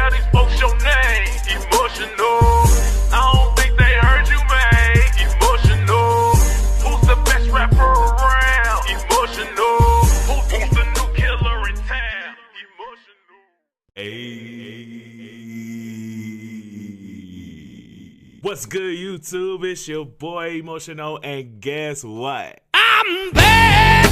how these folks your name. Emotional. I don't think they heard you, man. Emotional. Who's the best rapper around? Emotional. Who's the new killer in town? Emotional. Hey. What's good, YouTube? It's your boy Emotional, and guess what? I'm back!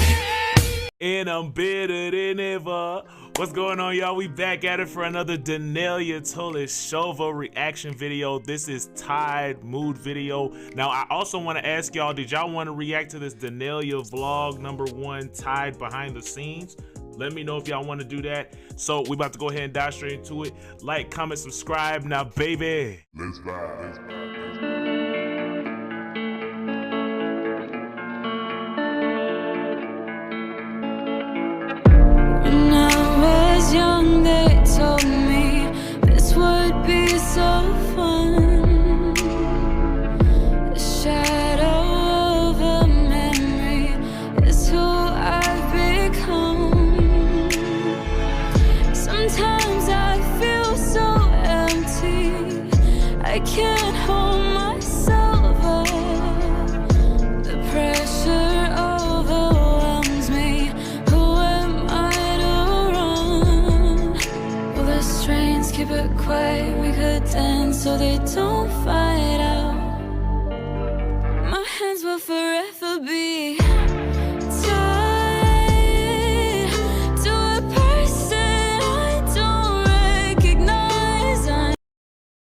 And I'm better than ever. What's going on, y'all? We back at it for another DaneliyaTuleshova reaction video. This is Tide Mood video. Now, I also want to ask y'all, did y'all want to react to this Danelia vlog #1 Tide behind the scenes? Let me know if y'all want to do that. So we about to go ahead and dive straight into it. Like, comment, subscribe now, baby. Let's vibe. Let's vibe. When I was young, they told me this would be so fun. The shadow of a memory is who I've become. Sometimes I feel so empty, I can't hold myself up. The pressure overwhelms me. Who am I to run? Will the strains keep it quiet? We could dance so they don't fight out. My hands will forever be tied to a person I don't recognize.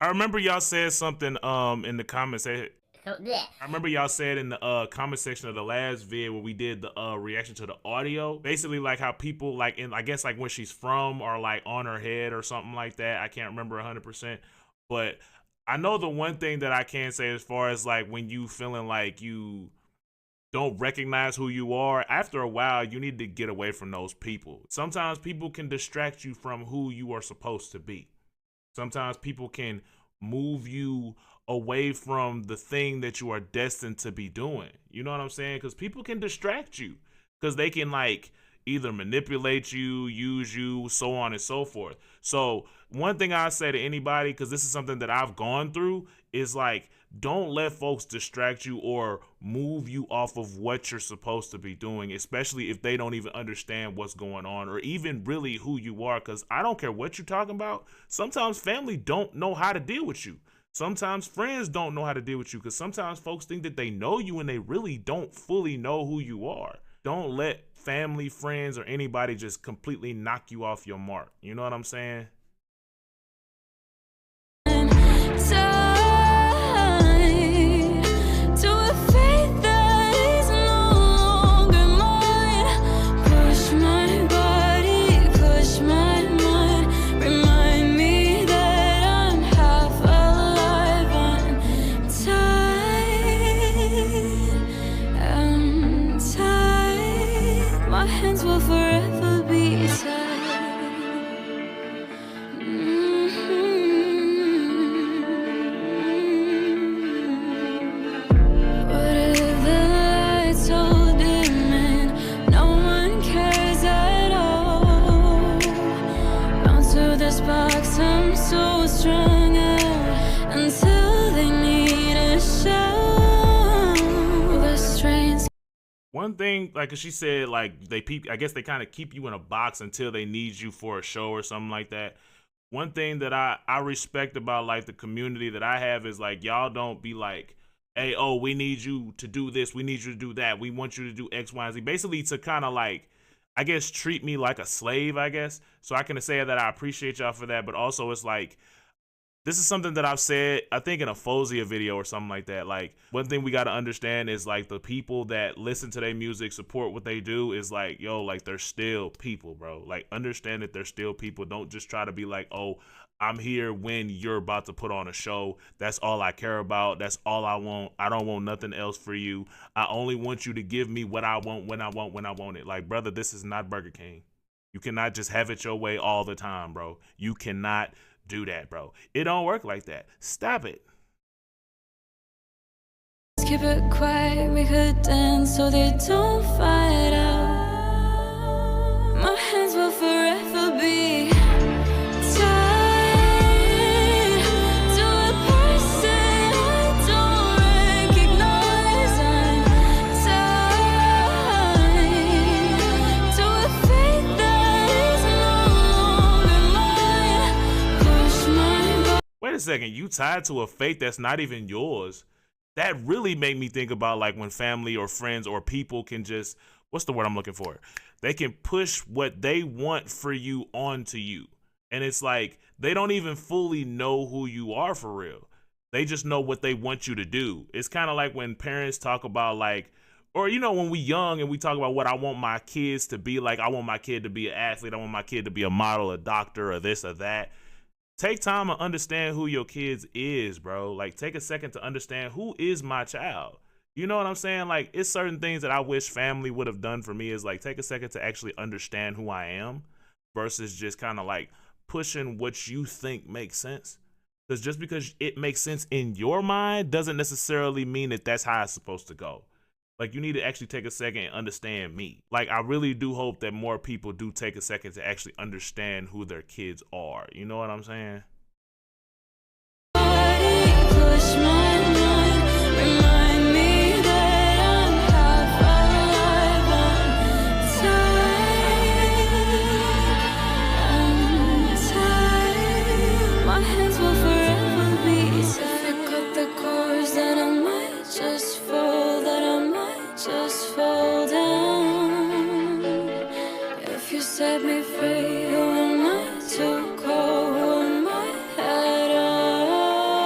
I remember y'all said something in the comments. I remember y'all said in the comment section of the last video where we did the reaction to the audio, basically like how people like in, I guess like where she's from or like on her head or something like that. I can't remember 100%, but I know the one thing that I can say as far as like when you feeling like you don't recognize who you are, after a while you need to get away from those people. Sometimes people can distract you from who you are supposed to be. Sometimes people can move you away from the thing that you are destined to be doing. You know what I'm saying? Because people can distract you because they can like either manipulate you, use you, so on and so forth. So one thing I say to anybody, because this is something that I've gone through, is like, don't let folks distract you or move you off of what you're supposed to be doing, especially if they don't even understand what's going on or even really who you are. Because I don't care what you're talking about. Sometimes family don't know how to deal with you. Sometimes friends don't know how to deal with you, because sometimes folks think that they know you and they really don't fully know who you are. Don't let family, friends, or anybody just completely knock you off your mark. You know what I'm saying? My hands will forever be tied. What if the lights so dim and no one cares at all? Bound to this box, I'm so strung out until they need a show. The strains. One thing, like she said, like I guess they kind of keep you in a box until they need you for a show or something like that. One thing that I respect about like the community that I have is like, y'all don't be like, hey, oh, we need you to do this, we need you to do that, we want you to do X, Y, and Z. Basically to kind of like, I guess, treat me like a slave, I guess. So I can say that I appreciate y'all for that, but also it's like, this is something that I've said, I think in a Fozia video or something like that. Like, one thing we got to understand is like the people that listen to their music, support what they do, is like, yo, like they're still people, bro. Like, understand that they're still people. Don't just try to be like, oh, I'm here when you're about to put on a show. That's all I care about. That's all I want. I don't want nothing else for you. I only want you to give me what I want, when I want it. Like, brother, this is not Burger King. You cannot just have it your way all the time, bro. You cannot do that, bro. It don't work like that. Stop it. Keep it quiet, we could dance so they don't fight out. My hands will forever be tied. wait a second, you tied to a faith that's not even yours. That really made me think about like when family or friends or people can just, what's the word I'm looking for? They can push what they want for you onto you. And it's like, they don't even fully know who you are for real. They just know what they want you to do. It's kind of like when parents talk about like, or, you know, when we young and we talk about what I want my kids to be like, I want my kid to be an athlete, I want my kid to be a model, a doctor, or this or that. Take time to understand who your kids is, bro. Like, take a second to understand who is my child. You know what I'm saying? Like, it's certain things that I wish family would have done for me is like, take a second to actually understand who I am versus just kind of like pushing what you think makes sense. Because just because it makes sense in your mind doesn't necessarily mean that that's how it's supposed to go. Like, you need to actually take a second and understand me. Like, I really do hope that more people do take a second to actually understand who their kids are. You know what I'm saying? Set me free, who am I to call? Who am I at all?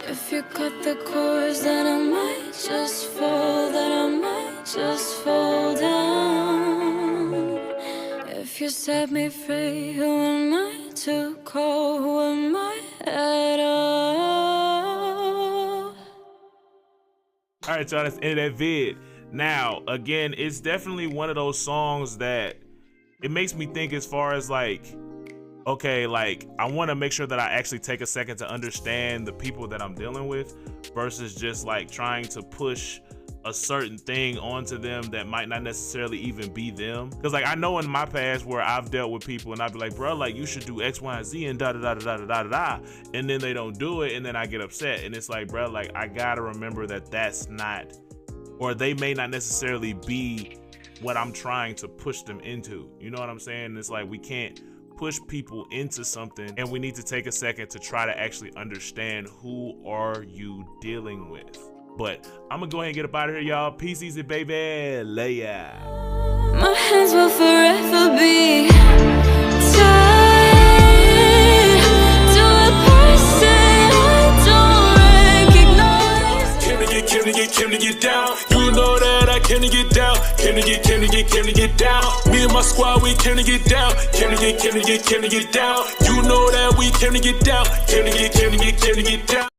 If you cut the cords, then I might just fall, then I might just fall down. If you set me free, who am I to call? Who am I at all? All right, y'all, that's the end of that vid. Now, again, it's definitely one of those songs that it makes me think as far as like, okay, like I want to make sure that I actually take a second to understand the people that I'm dealing with versus just like trying to push a certain thing onto them that might not necessarily even be them. Because like I know in my past where I've dealt with people and I'd be like, bro, like you should do X, Y, and Z and da da da da da da da, and then they don't do it and then I get upset. And it's like, bro, like I gotta remember that that's not, or they may not necessarily be what I'm trying to push them into. You know what I'm saying? It's like we can't push people into something, and we need to take a second to try to actually understand who are you dealing with. But I'm gonna go ahead and get up out of here, y'all. Peace easy, baby. Leia. My hands will forever be came to get down. You know that I came to get down. Came to get down. Me and my squad, we came to get down. Came to get down. You know that we came to get down. Came to get down.